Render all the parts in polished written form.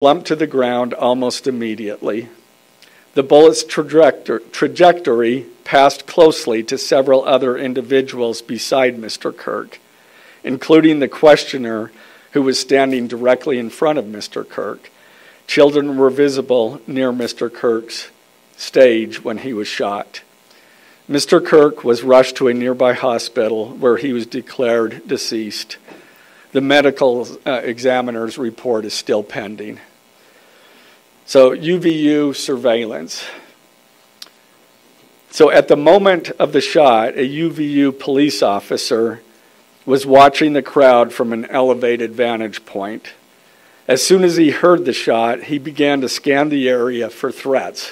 slumped to the ground almost immediately. The bullet's trajectory passed closely to several other individuals beside Mr. Kirk, including the questioner who was standing directly in front of Mr. Kirk. Children were visible near Mr. Kirk's stage when he was shot. Mr. Kirk was rushed to a nearby hospital where he was declared deceased. The medical examiner's report is still pending. So UVU surveillance. So at the moment of the shot, a UVU police officer was watching the crowd from an elevated vantage point. As soon as he heard the shot, he began to scan the area for threats.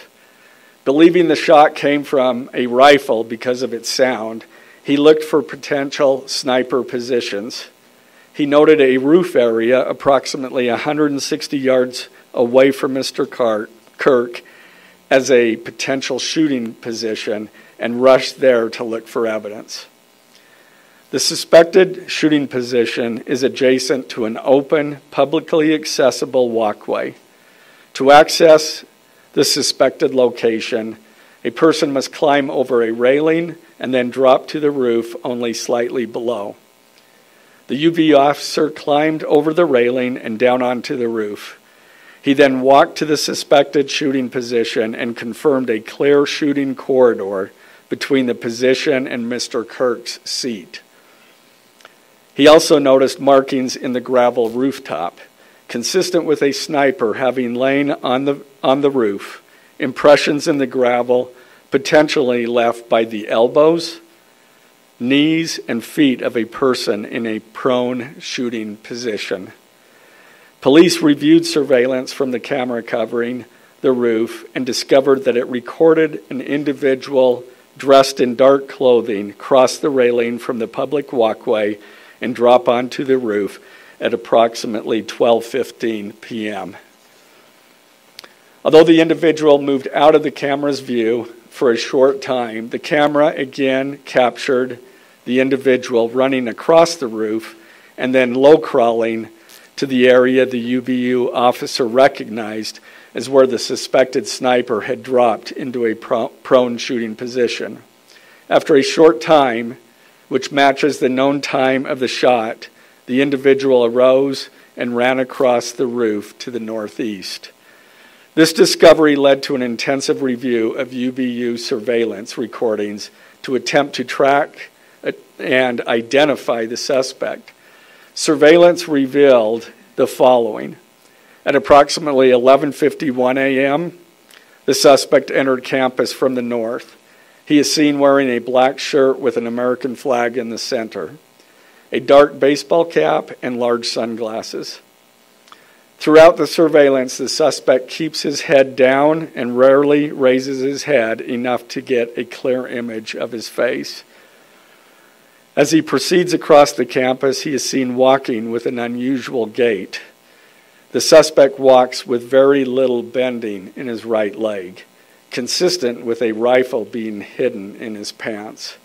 Believing the shot came from a rifle because of its sound, he looked for potential sniper positions. He noted a roof area approximately 160 yards away from Mr. Kirk as a potential shooting position and rushed there to look for evidence. The suspected shooting position is adjacent to an open, publicly accessible walkway. To access the suspected location, a person must climb over a railing and then drop to the roof only slightly below. The UV officer climbed over the railing and down onto the roof. He then walked to the suspected shooting position and confirmed a clear shooting corridor between the position and Mr. Kirk's seat. He also noticed markings in the gravel rooftop, consistent with a sniper having lain on the roof, impressions in the gravel potentially left by the elbows, knees, and feet of a person in a prone shooting position. Police reviewed surveillance from the camera covering the roof and discovered that it recorded an individual dressed in dark clothing cross the railing from the public walkway and drop onto the roof at approximately 12:15 p.m. Although the individual moved out of the camera's view for a short time, the camera again captured the individual running across the roof and then low crawling to the area the UVU officer recognized as where the suspected sniper had dropped into a prone shooting position. After a short time, which matches the known time of the shot, the individual arose and ran across the roof to the northeast. This discovery led to an intensive review of UVU surveillance recordings to attempt to track and identify the suspect. Surveillance revealed the following. At approximately 11:51 a.m., the suspect entered campus from the north. He is seen wearing a black shirt with an American flag in the center, a dark baseball cap, and large sunglasses. Throughout the surveillance, the suspect keeps his head down and rarely raises his head enough to get a clear image of his face. As he proceeds across the campus, he is seen walking with an unusual gait. The suspect walks with very little bending in his right leg, consistent with a rifle being hidden in his pants.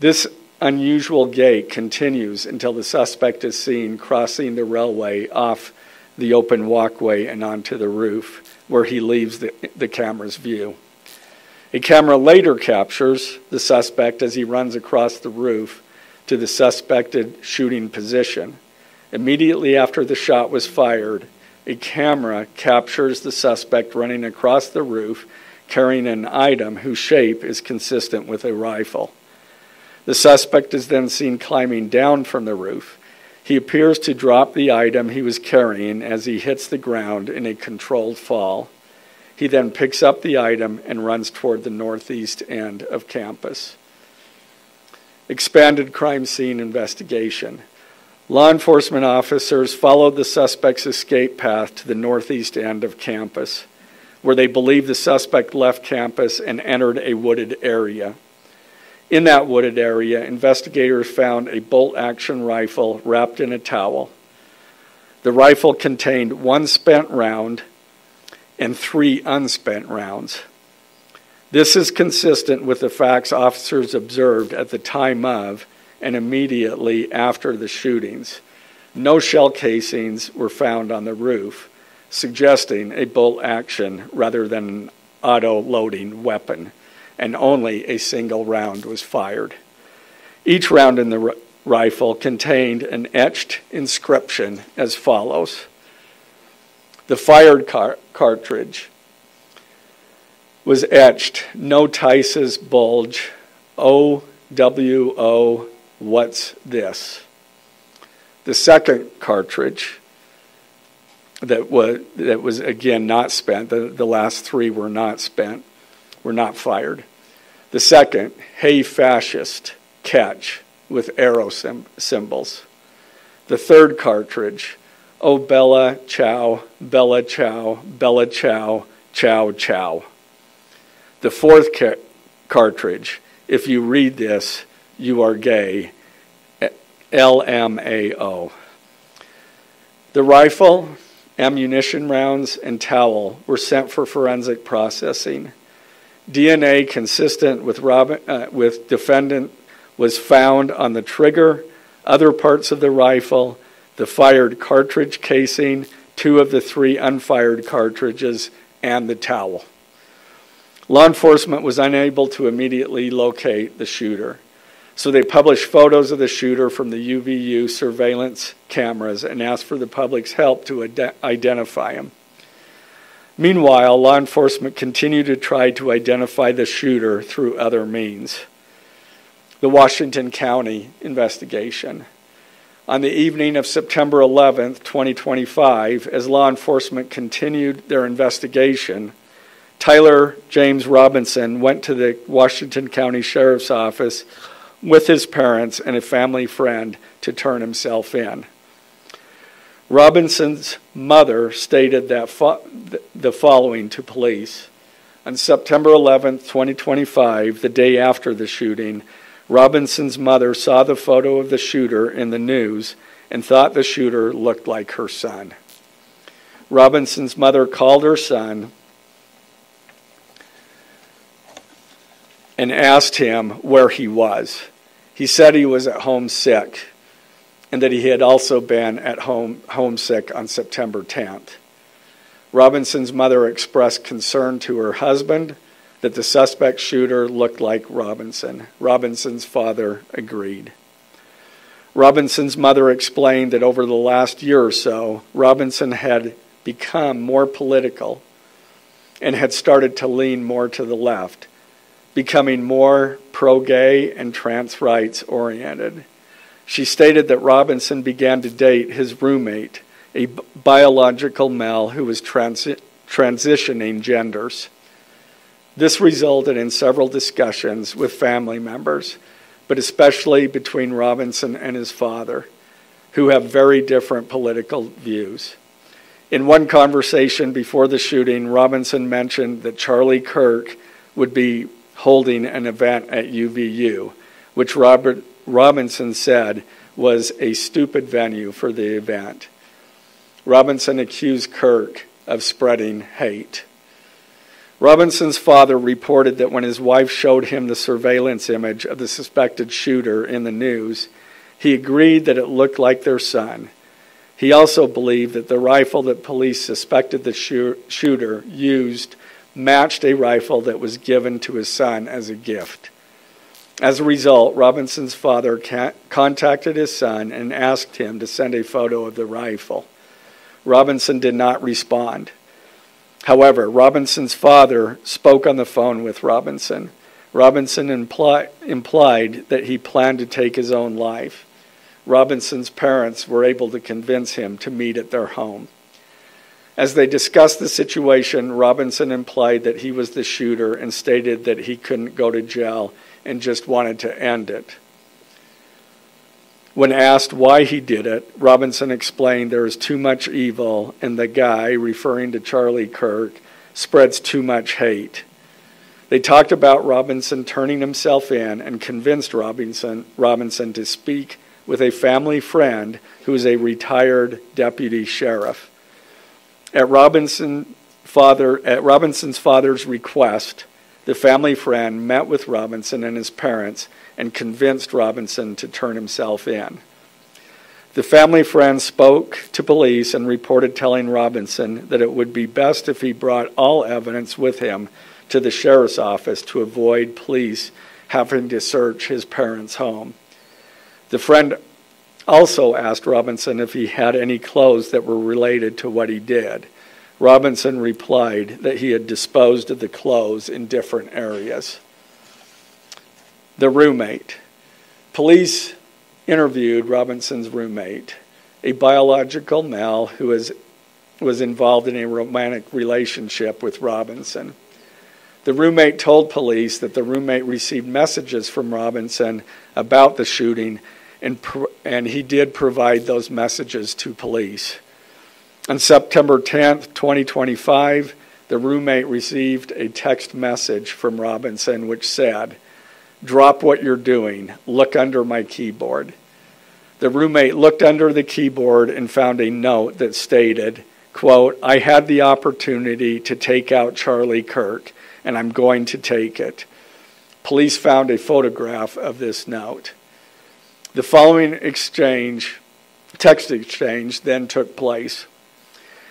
This unusual gait continues until the suspect is seen crossing the railway off the open walkway and onto the roof, where he leaves the camera's view. A camera later captures the suspect as he runs across the roof to the suspected shooting position. Immediately after the shot was fired, a camera captures the suspect running across the roof carrying an item whose shape is consistent with a rifle. The suspect is then seen climbing down from the roof. He appears to drop the item he was carrying as he hits the ground in a controlled fall. He then picks up the item and runs toward the northeast end of campus. Expanded crime scene investigation. Law enforcement officers followed the suspect's escape path to the northeast end of campus, where they believe the suspect left campus and entered a wooded area. In that wooded area, investigators found a bolt-action rifle wrapped in a towel. The rifle contained 1 spent round and 3 unspent rounds. This is consistent with the facts officers observed at the time of and immediately after the shootings. No shell casings were found on the roof. suggesting a bolt action rather than an auto-loading weapon, and only a single round was fired. Each round in the rifle contained an etched inscription as follows. The fired cartridge was etched, "No Tice's bulge, OWO, what's this?" The second cartridge that was again not spent, the last three were not spent, were not fired. The second, "Hey fascist, catch," with arrow symbols. The third cartridge, "Oh Bella Chow, Bella Chow, Bella Chow, Chow Chow." The fourth cartridge, "If you read this, you are gay," LMAO. The rifle, ammunition rounds, and towel were sent for forensic processing. DNA consistent with defendant was found on the trigger, other parts of the rifle, the fired cartridge casing, 2 of the 3 unfired cartridges, and the towel. Law enforcement was unable to immediately locate the shooter, so they published photos of the shooter from the UVU surveillance cameras and asked for the public's help to identify him. Meanwhile, law enforcement continued to try to identify the shooter through other means. The Washington County investigation. On the evening of September 11th, 2025, as law enforcement continued their investigation, Tyler James Robinson went to the Washington County Sheriff's Office with his parents and a family friend to turn himself in. Robinson's mother stated that the following to police. On September 11th, 2025, the day after the shooting, Robinson's mother saw the photo of the shooter in the news and thought the shooter looked like her son. Robinson's mother called her son and asked him where he was. He said he was at home sick and that he had also been at homesick on September 10th. Robinson's mother expressed concern to her husband that the suspect shooter looked like Robinson. Robinson's father agreed. Robinson's mother explained that over the last year or so, Robinson had become more political and had started to lean more to the left, becoming more pro-gay and trans rights oriented. She stated that Robinson began to date his roommate, a biological male who was transitioning genders. This resulted in several discussions with family members, but especially between Robinson and his father, who have very different political views. In one conversation before the shooting, Robinson mentioned that Charlie Kirk would be holding an event at UVU, which Robinson said was a stupid venue for the event. Robinson accused Kirk of spreading hate. Robinson's father reported that when his wife showed him the surveillance image of the suspected shooter in the news, he agreed that it looked like their son. He also believed that the rifle that police suspected the shooter used matched a rifle that was given to his son as a gift. As a result, Robinson's father contacted his son and asked him to send a photo of the rifle. Robinson did not respond. However, Robinson's father spoke on the phone with Robinson. Robinson implied that he planned to take his own life. Robinson's parents were able to convince him to meet at their home. As they discussed the situation, Robinson implied that he was the shooter and stated that he couldn't go to jail and just wanted to end it. When asked why he did it, Robinson explained there is too much evil and the guy, referring to Charlie Kirk, spreads too much hate. They talked about Robinson turning himself in and convinced Robinson to speak with a family friend who is a retired deputy sheriff. At Robinson's father's request, the family friend met with Robinson and his parents and convinced Robinson to turn himself in. The family friend spoke to police and reported telling Robinson that it would be best if he brought all evidence with him to the sheriff's office to avoid police having to search his parents' home. The friend also asked Robinson if he had any clothes that were related to what he did. Robinson replied that he had disposed of the clothes in different areas. The roommate. Police interviewed Robinson's roommate, a biological male who was involved in a romantic relationship with Robinson. The roommate told police that the roommate received messages from Robinson about the shooting, and he did provide those messages to police. On September 10th, 2025, the roommate received a text message from Robinson which said, "Drop what you're doing. Look under my keyboard." The roommate looked under the keyboard and found a note that stated, quote, "I had the opportunity to take out Charlie Kirk, and I'm going to take it." Police found a photograph of this note. The following text exchange, then took place.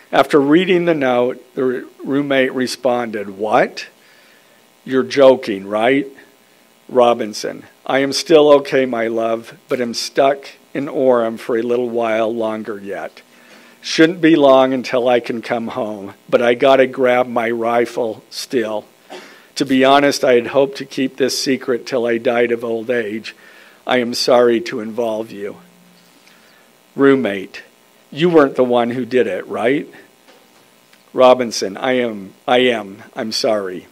After reading the note, the roommate responded, "What? You're joking, right?" Robinson, "I am still okay, my love, but am stuck in Orem for a little while longer yet. Shouldn't be long until I can come home, but I gotta grab my rifle still. To be honest, I had hoped to keep this secret till I died of old age. I am sorry to involve you." Roommate, "You weren't the one who did it, right?" Robinson, I am. I'm sorry."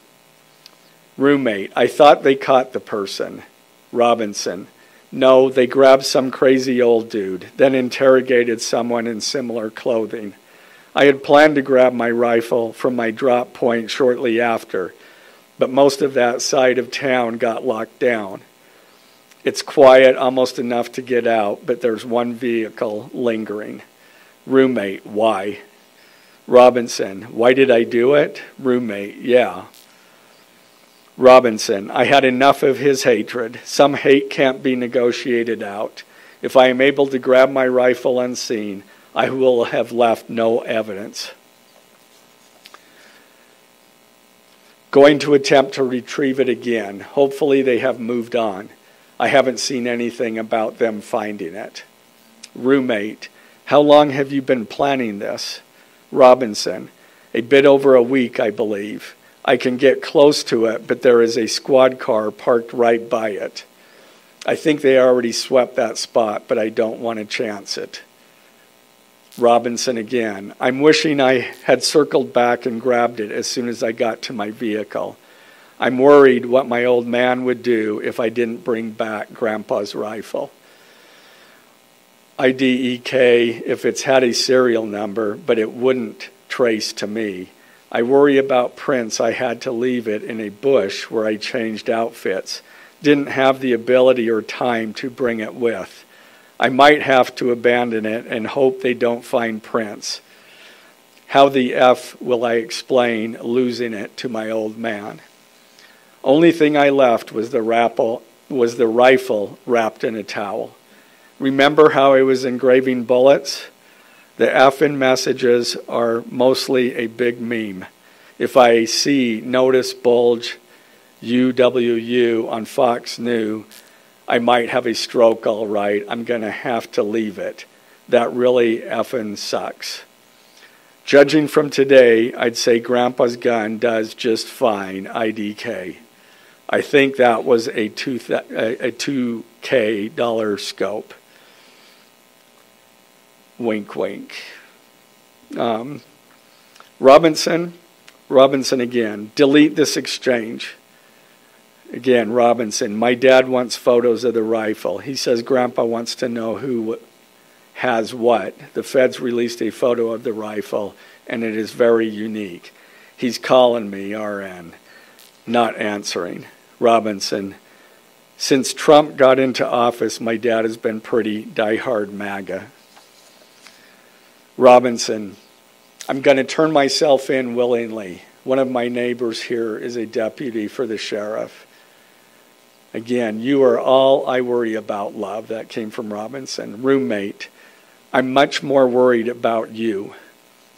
Roommate, "I thought they caught the person." Robinson, "No, they grabbed some crazy old dude, then interrogated someone in similar clothing. I had planned to grab my rifle from my drop point shortly after, but most of that side of town got locked down. It's quiet, almost enough to get out, but there's one vehicle lingering." Roommate, "Why?" Robinson, "Why did I do it?" Roommate, "Yeah." Robinson, "I had enough of his hatred. Some hate can't be negotiated out. If I am able to grab my rifle unseen, I will have left no evidence. Going to attempt to retrieve it again. Hopefully they have moved on. I haven't seen anything about them finding it." Roommate, "How long have you been planning this?" Robinson, "A bit over a week, I believe. I can get close to it, but there is a squad car parked right by it. I think they already swept that spot, but I don't want to chance it." Robinson again, "I'm wishing I had circled back and grabbed it as soon as I got to my vehicle. I'm worried what my old man would do if I didn't bring back Grandpa's rifle. IDEK if it's had a serial number, but it wouldn't trace to me. I worry about prints. I had to leave it in a bush where I changed outfits. Didn't have the ability or time to bring it with. I might have to abandon it and hope they don't find prints. How the F will I explain losing it to my old man? Only thing I left was the rifle wrapped in a towel. Remember how I was engraving bullets? The F in messages are mostly a big meme. If I see notice bulge UWU on Fox News, I might have a stroke all right. I'm going to have to leave it. That really effing sucks. Judging from today, I'd say Grandpa's gun does just fine, IDK. I think that was a $2K scope. Wink, wink. Robinson again. Delete this exchange. Again, Robinson. My dad wants photos of the rifle. He says Grandpa wants to know who has what. The feds released a photo of the rifle, and it is very unique. He's calling me, RN. Not answering. Robinson. Since Trump got into office, my dad has been pretty diehard MAGA. Robinson. I'm going to turn myself in willingly. One of my neighbors here is a deputy for the sheriff. Again, you are all I worry about, love. That came from Robinson. Roommate. I'm much more worried about you.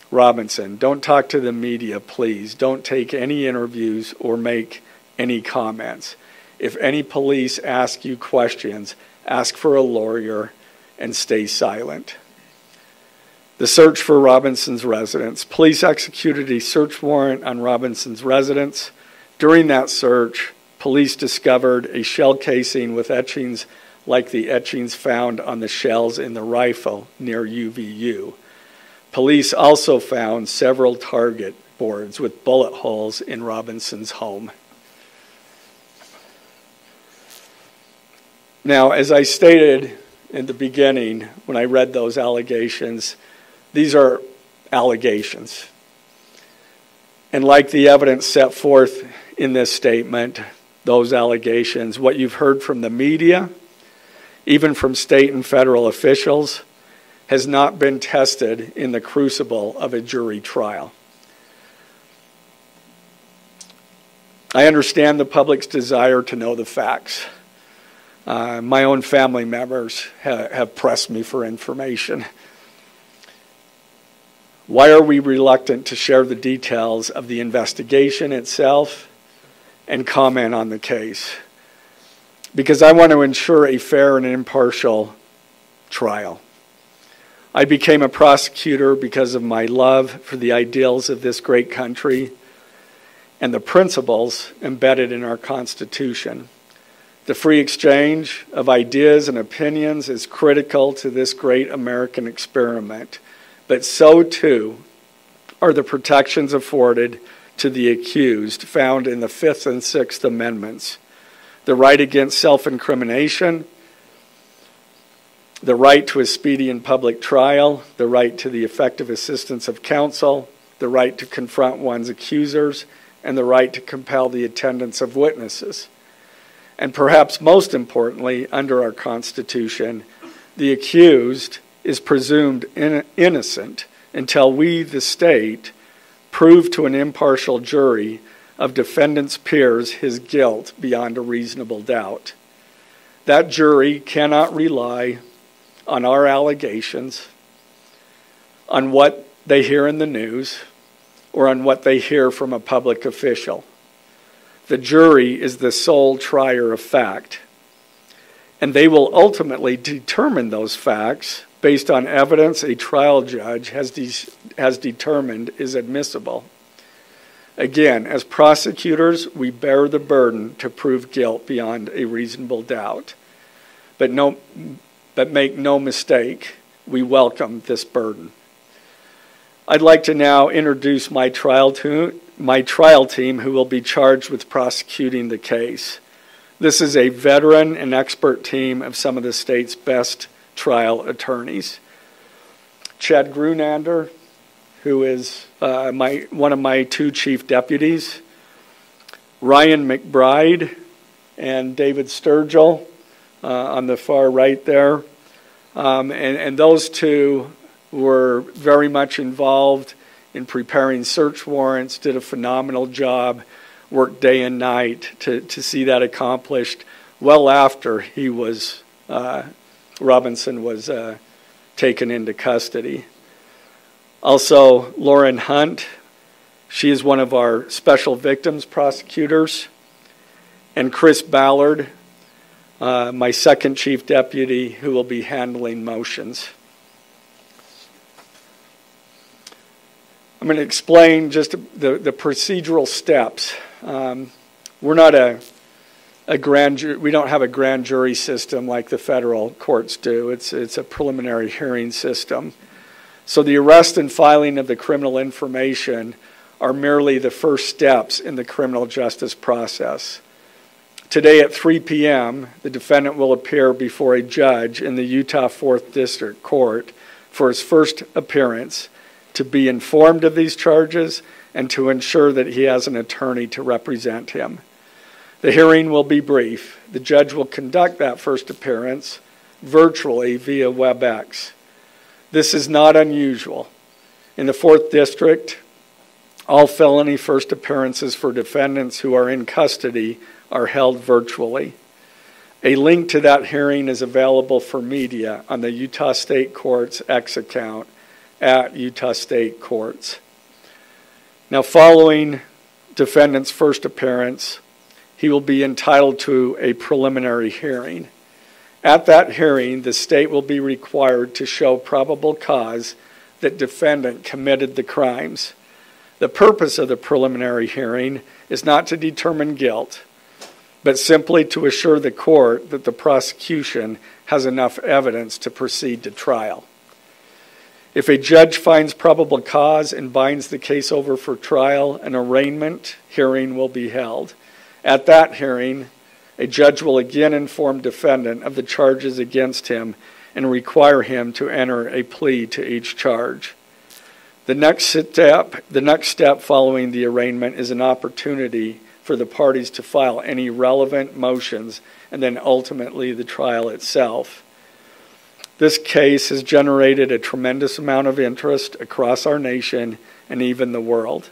Robinson, don't talk to the media, please. Don't take any interviews or make any comments. If any police ask you questions, ask for a lawyer and stay silent. The search for Robinson's residence. Police executed a search warrant on Robinson's residence. During that search, police discovered a shell casing with etchings like the etchings found on the shells in the rifle near UVU. Police also found several target boards with bullet holes in Robinson's home. Now, as I stated in the beginning when I read those allegations, these are allegations. And like the evidence set forth in this statement, those allegations, what you've heard from the media, even from state and federal officials, has not been tested in the crucible of a jury trial. I understand the public's desire to know the facts. My own family members have pressed me for information. Why are we reluctant to share the details of the investigation itself and comment on the case? Because I want to ensure a fair and impartial trial. I became a prosecutor because of my love for the ideals of this great country and the principles embedded in our Constitution. The free exchange of ideas and opinions is critical to this great American experiment, but so too are the protections afforded to the accused found in the Fifth and Sixth Amendments. The right against self-incrimination, the right to a speedy and public trial, the right to the effective assistance of counsel, the right to confront one's accusers, and the right to compel the attendance of witnesses. And perhaps most importantly, under our Constitution, the accused is presumed innocent until we, the state, prove to an impartial jury of defendant's peers his guilt beyond a reasonable doubt. That jury cannot rely on our allegations, on what they hear in the news, or on what they hear from a public official. The jury is the sole trier of fact, and they will ultimately determine those facts based on evidence a trial judge has determined is admissible. Again, as prosecutors, we bear the burden to prove guilt beyond a reasonable doubt. But make no mistake, we welcome this burden. I'd like to now introduce my trial team who will be charged with prosecuting the case. This is a veteran and expert team of some of the state's best trial attorneys. Chad Grunander, who is one of my two chief deputies, Ryan McBride and David Sturgill on the far right there. And those two were very much involved in preparing search warrants, did a phenomenal job, worked day and night to see that accomplished well after Robinson was taken into custody. Also, Lauren Hunt, she is one of our special victims prosecutors, and Chris Ballard, my second chief deputy, who will be handling motions. I'm going to explain just the procedural steps. We're not a grand jury. We don't have a grand jury system like the federal courts do. It's a preliminary hearing system. So the arrest and filing of the criminal information are merely the first steps in the criminal justice process. Today at 3 p.m., the defendant will appear before a judge in the Utah 4th District Court for his first appearance to be informed of these charges and to ensure that he has an attorney to represent him. The hearing will be brief. The judge will conduct that first appearance virtually via WebEx. This is not unusual. In the 4th District, all felony first appearances for defendants who are in custody are held virtually. A link to that hearing is available for media on the Utah State Courts X account at Utah State Courts. Now, following defendant's first appearance, he will be entitled to a preliminary hearing. At that hearing, the state will be required to show probable cause that defendant committed the crimes. The purpose of the preliminary hearing is not to determine guilt, but simply to assure the court that the prosecution has enough evidence to proceed to trial. If a judge finds probable cause and binds the case over for trial, an arraignment hearing will be held. At that hearing, a judge will again inform defendant of the charges against him and require him to enter a plea to each charge. The next step following the arraignment is an opportunity for the parties to file any relevant motions and then ultimately the trial itself. This case has generated a tremendous amount of interest across our nation and even the world.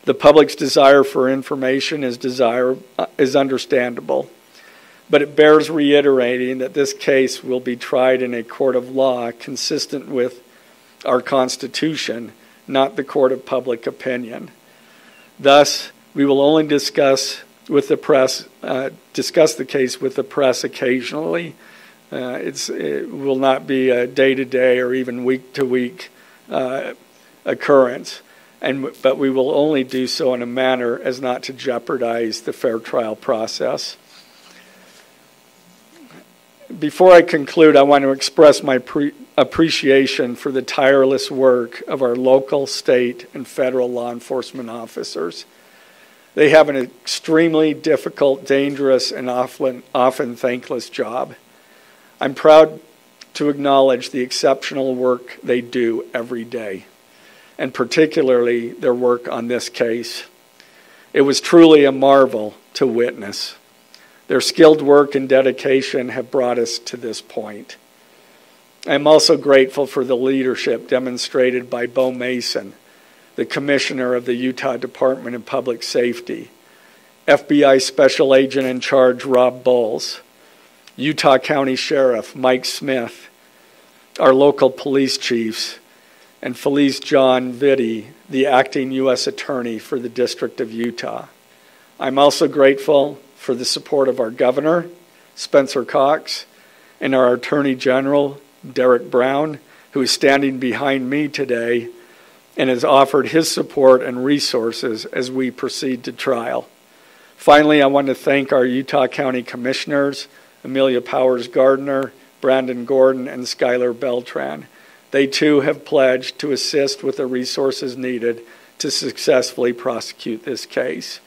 The public's desire for information is understandable, but it bears reiterating that this case will be tried in a court of law consistent with our Constitution, not the court of public opinion. Thus, we will only discuss the case with the press occasionally. It will not be a day-to-day or even week-to-week occurrence, but we will only do so in a manner as not to jeopardize the fair trial process. Before I conclude, I want to express my appreciation for the tireless work of our local, state, and federal law enforcement officers. They have an extremely difficult, dangerous, and often thankless job. I'm proud to acknowledge the exceptional work they do every day, and particularly their work on this case. It was truly a marvel to witness. Their skilled work and dedication have brought us to this point. I am also grateful for the leadership demonstrated by Bo Mason, the Commissioner of the Utah Department of Public Safety, FBI Special Agent in Charge Rob Bowles, Utah County Sheriff Mike Smith, our local police chiefs, and Felice John Vitti, the acting U.S. Attorney for the District of Utah. I'm also grateful for the support of our Governor, Spencer Cox, and our Attorney General, Derek Brown, who is standing behind me today and has offered his support and resources as we proceed to trial. Finally, I want to thank our Utah County Commissioners, Amelia Powers Gardner, Brandon Gordon, and Skylar Beltran. They too have pledged to assist with the resources needed to successfully prosecute this case.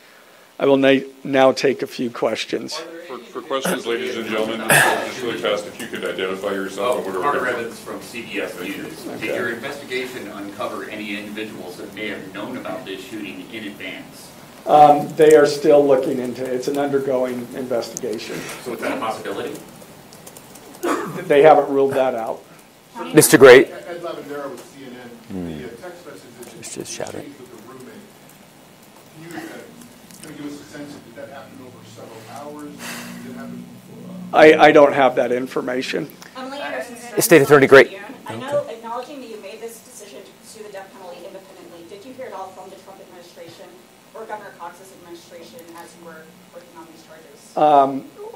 I will now take a few questions. For questions, ladies and gentlemen, just really fast, if you could identify yourself. Carter Evans from CBN News. Okay. Did your investigation uncover any individuals that may have known about this shooting in advance? They are still looking into it. It's an undergoing investigation. So is that a possibility? They haven't ruled that out. Mr. Gray. Ed Lavendera with CNN. The text message that you Just shout it. exchanged with the roommate, can you kind of give us a sense of, did that happen over several hours? Did it happen before? I don't have that information. State Attorney Gray. I know, acknowledging that you made this decision to pursue the death penalty independently, did you hear it all from the Trump administration or Governor Cox's administration as you were working on these charges?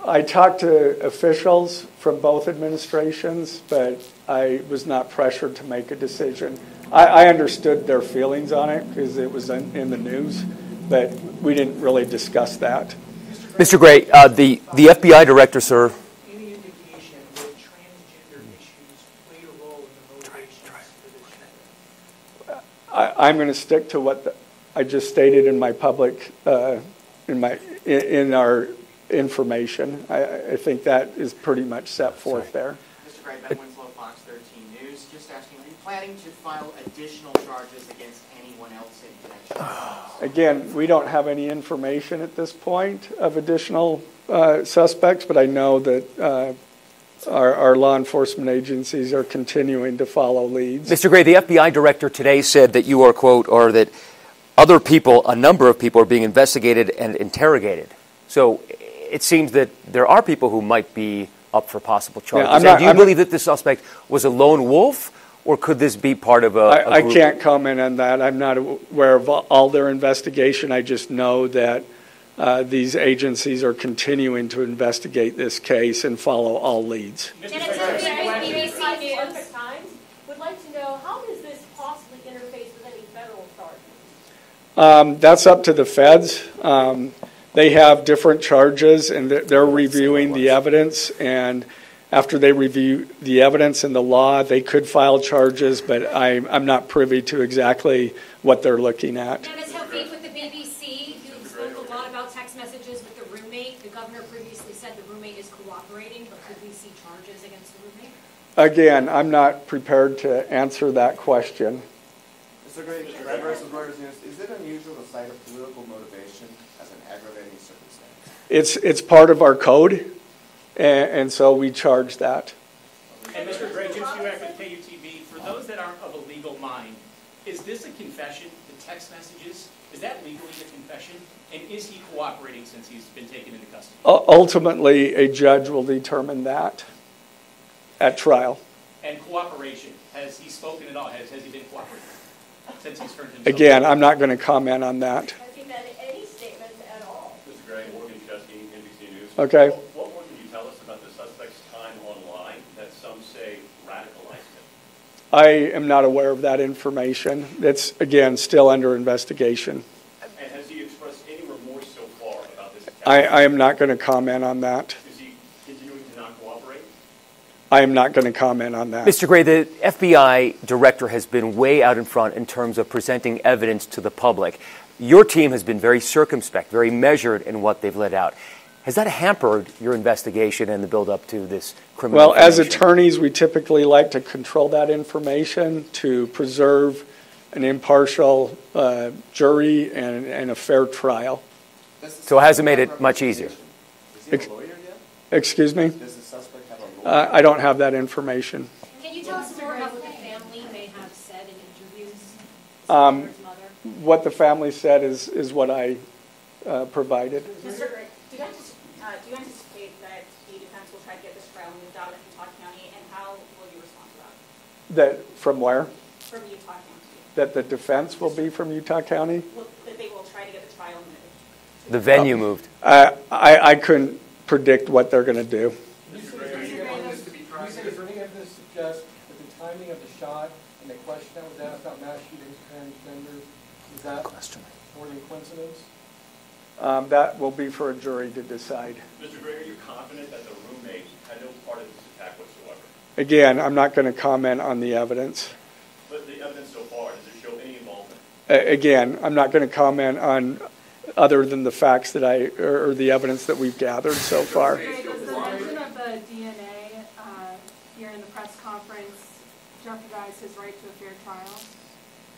I talked to officials from both administrations, but I was not pressured to make a decision. I understood their feelings on it because it was in the news, but we didn't really discuss that. Mr. Gray, the FBI director, sir. Any indication that transgender issues played a role in the motivations for this shooting? I'm going to stick to what I just stated in my public, in our information. I think that is pretty much set forth there. Mr. Gray, Ben Winslow, Fox 13 News. Just asking, are you planning to file additional charges against anyone else in connection? Again, we don't have any information at this point of additional suspects, but I know that our law enforcement agencies are continuing to follow leads. Mr. Gray, the FBI director today said that you are, quote, or that other people, a number of people are being investigated and interrogated. So it seems that there are people who might be up for possible charges. Yeah, Do you believe that the suspect was a lone wolf, or could this be part of a group? I can't comment on that. I'm not aware of all their investigation. I just know that these agencies are continuing to investigate this case and follow all leads. BBC News Times would like to know, how does this possibly interface with any federal charges? That's up to the feds. They have different charges, and they're reviewing the evidence. And after they review the evidence and the law, they could file charges, but I'm not privy to exactly what they're looking at. Dennis Hopeek with the BBC. You spoke a lot about text messages with the roommate. The governor previously said the roommate is cooperating, but could we see charges against the roommate? Again, I'm not prepared to answer that question. Mr. Gray, Red versus Reuters News, is it unusual to cite a political motivation as an aggravating circumstance? It's part of our code, and so we charge that. And Mr. Gray, Jim Shuak with KUTV, for those that aren't of a legal mind, is this a confession, the text messages? Is that legally a confession? And is he cooperating since he's been taken into custody? Ultimately, a judge will determine that at trial. And cooperation, has he spoken at all? Has he been cooperating since he's turned himself? Again, I'm not going to comment on that. Has he made any statement at all? Mr. Gray, Morgan Chesky, NBC News. Okay. What more can you tell us about the suspect's time online that some say radicalized him? I am not aware of that information. It's, again, still under investigation. And has he expressed any remorse so far about this attack? I am not going to comment on that. Is he continuing to not cooperate? I am not going to comment on that. Mr. Gray, the FBI director has been way out in front in terms of presenting evidence to the public. Your team has been very circumspect, very measured in what they've let out. Has that hampered your investigation and the build-up to this criminal Well, as attorneys, we typically like to control that information to preserve an impartial jury and a fair trial. So it hasn't made it much easier. Is he a lawyer yet? Excuse me? Does the suspect have a lawyer? I don't have that information. Can you tell us more about what the family may have said in interviews? What the family said is what I provided. Mr. Gray, do you anticipate that the defense will try to get this trial moved out of Utah County, and how will you respond to that? That from where? From Utah County. That the defense will be from Utah County? That they will try to get the trial moved. The venue moved. I couldn't predict what they're going to do. Mr. Gray, is there any evidence to suggest that the timing of the shot and the question that was asked about mass shootings transgender, is that more than coincidence? That will be for a jury to decide. Mr. Gray, are you confident that the roommate had no part of this attack whatsoever? Again, I'm not going to comment on the evidence. But the evidence so far, does it show any involvement? Again, I'm not going to comment on other than the facts that or the evidence that we've gathered so far. Does the mention of the DNA here in the press conference jeopardize his right to a fair trial?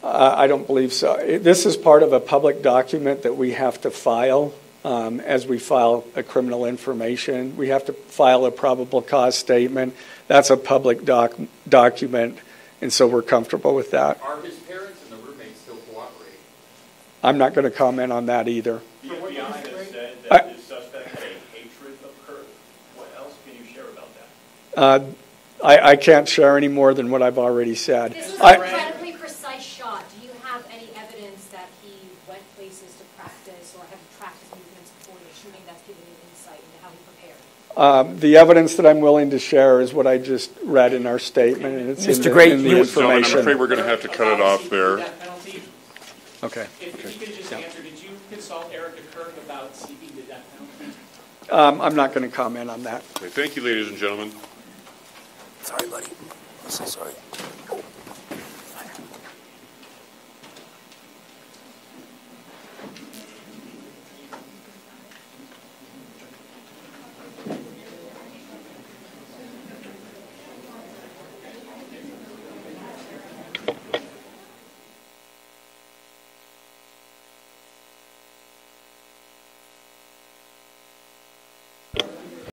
I don't believe so. This is part of a public document that we have to file as we file a criminal information. We have to file a probable cause statement. That's a public document, and so we're comfortable with that. Are his parents and the roommate still cooperating? I'm not going to comment on that either. The FBI has said that the suspect had a hatred of Kirk. What else can you share about that? I can't share any more than what I've already said. This was an incredibly precise shot. Do you have any evidence that he went places to practice or have tracked his movements before the shooting that's given you insight into how he prepared? The evidence that I'm willing to share is what I just read in our statement, and it's in the information. I'm afraid we're going to have to cut it off there. Okay. If you could just answer, did you consult Erica Kirk about seeking the death penalty? I'm not going to comment on that. Okay, thank you, ladies and gentlemen. Sorry, buddy. I'm so sorry.